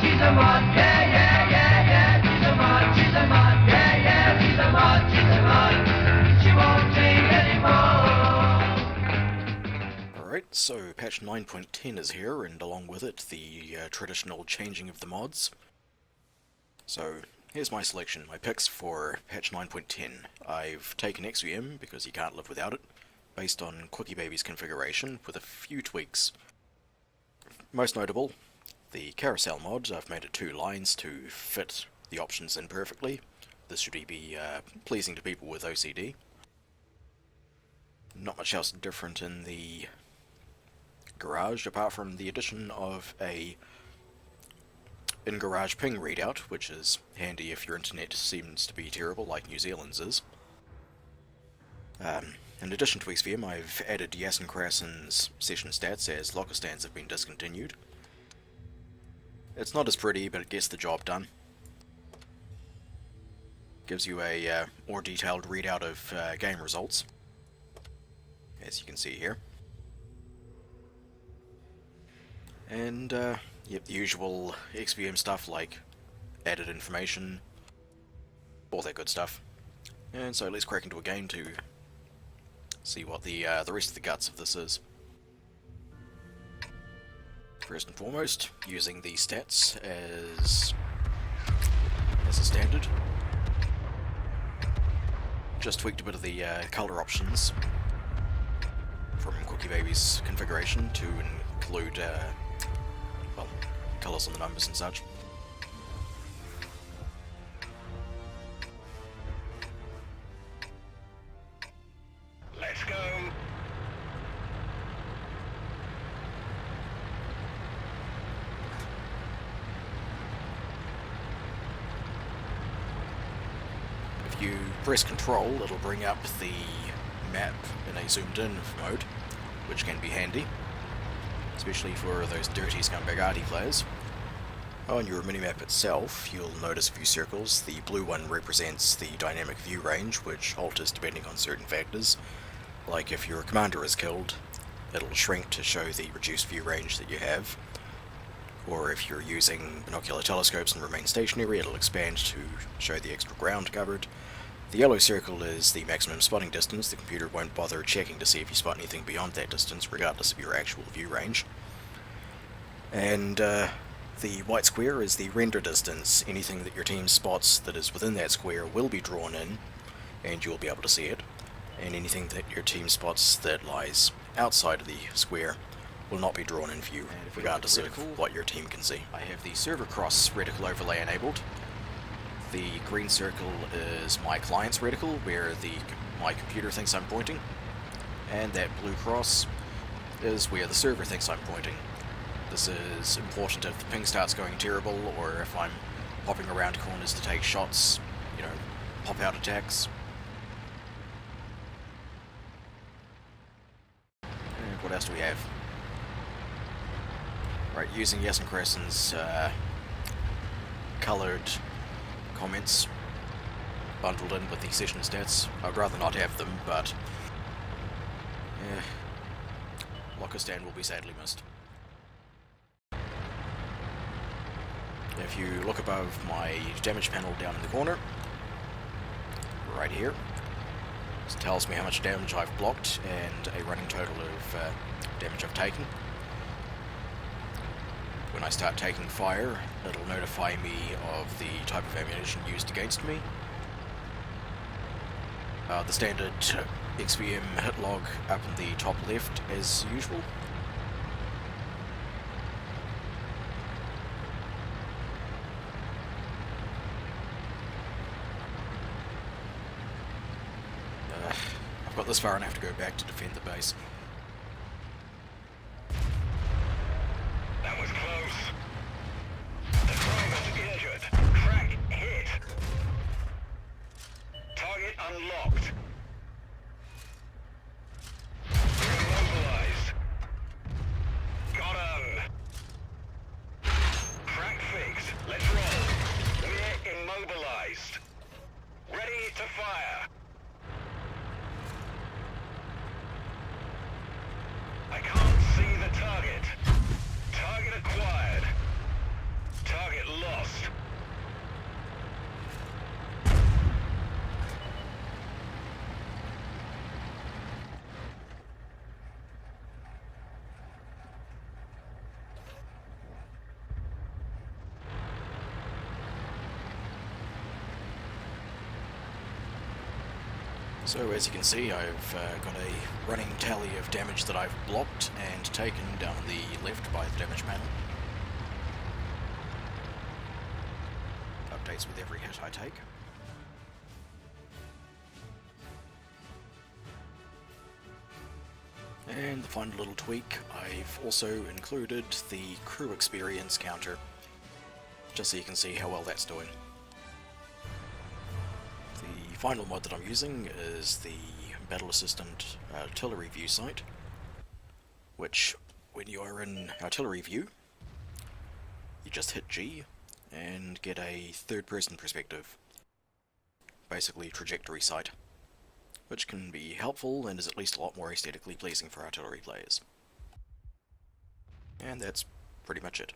she's a mod, yeah, yeah, yeah, yeah. She's a mod, yeah, yeah, she's a mod, she won't take anymore. Alright, so patch 9.10 is here, and along with it, the traditional changing of the mods. So, here's my selection, my picks for patch 9.10. I've taken XVM, because you can't live without it, based on QuickyBaby's configuration, with a few tweaks. Most notable, the Carousel mod. I've made it 2 lines to fit the options in perfectly. This should be pleasing to people with OCD. Not much else different in the garage, apart from the addition of a in-garage ping readout, which is handy if your internet seems to be terrible, like New Zealand's is. In addition to XVM, I've added YasenKrasen's session stats, as locker stands have been discontinued. It's not as pretty, but it gets the job done. Gives you a more detailed readout of game results, as you can see here. And, yep, the usual XVM stuff like added information, all that good stuff. And so let's crack into a game to see what the rest of the guts of this is. First and foremost, using the stats as a standard. Just tweaked a bit of the color options from QuickyBaby's configuration to include well, colors on the numbers and such. Let's go. If you press Control, it'll bring up the map in a zoomed in mode, which can be handy, especially for those dirty scumbag arty players. On your minimap itself, you'll notice a few circles. The blue one represents the dynamic view range, which alters depending on certain factors. Like if your commander is killed, it'll shrink to show the reduced view range that you have. Or if you're using binocular telescopes and remain stationary, it'll expand to show the extra ground covered. The yellow circle is the maximum spotting distance. The computer won't bother checking to see if you spot anything beyond that distance, regardless of your actual view range. And the white square is the render distance. Anything that your team spots that is within that square will be drawn in, and you'll be able to see it. And anything that your team spots that lies outside of the square will not be drawn in view, regardless of what your team can see. I have the server cross reticle overlay enabled. The green circle is my client's reticle, where my computer thinks I'm pointing, and that blue cross is where the server thinks I'm pointing. This is important if the ping starts going terrible, or if I'm hopping around corners to take shots, you know, pop-out attacks. And what else do we have? Right, using YasenKrasen's coloured comments bundled in with the session stats. I'd rather not have them, but locker stand will be sadly missed. If you look above my damage panel down in the corner, right here, this tells me how much damage I've blocked and a running total of damage I've taken. When I start taking fire, it'll notify me of the type of ammunition used against me. The standard XVM hit log up in the top left as usual. I've got this far and I have to go back to defend the base. That was close. The driver's injured. Crack hit. Target unlocked. We're immobilized. Got him. Crack fixed. Let's roll. We're immobilized. Ready to fire. So as you can see, I've got a running tally of damage that I've blocked and taken down the left by the damage panel. Updates with every hit I take. And the final little tweak, I've also included the crew experience counter, just so you can see how well that's doing. The final mod that I'm using is the Battle Assistant artillery view sight, which when you are in artillery view, you just hit G and get a third-person perspective, basically trajectory sight, which can be helpful and is at least a lot more aesthetically pleasing for artillery players. And that's pretty much it.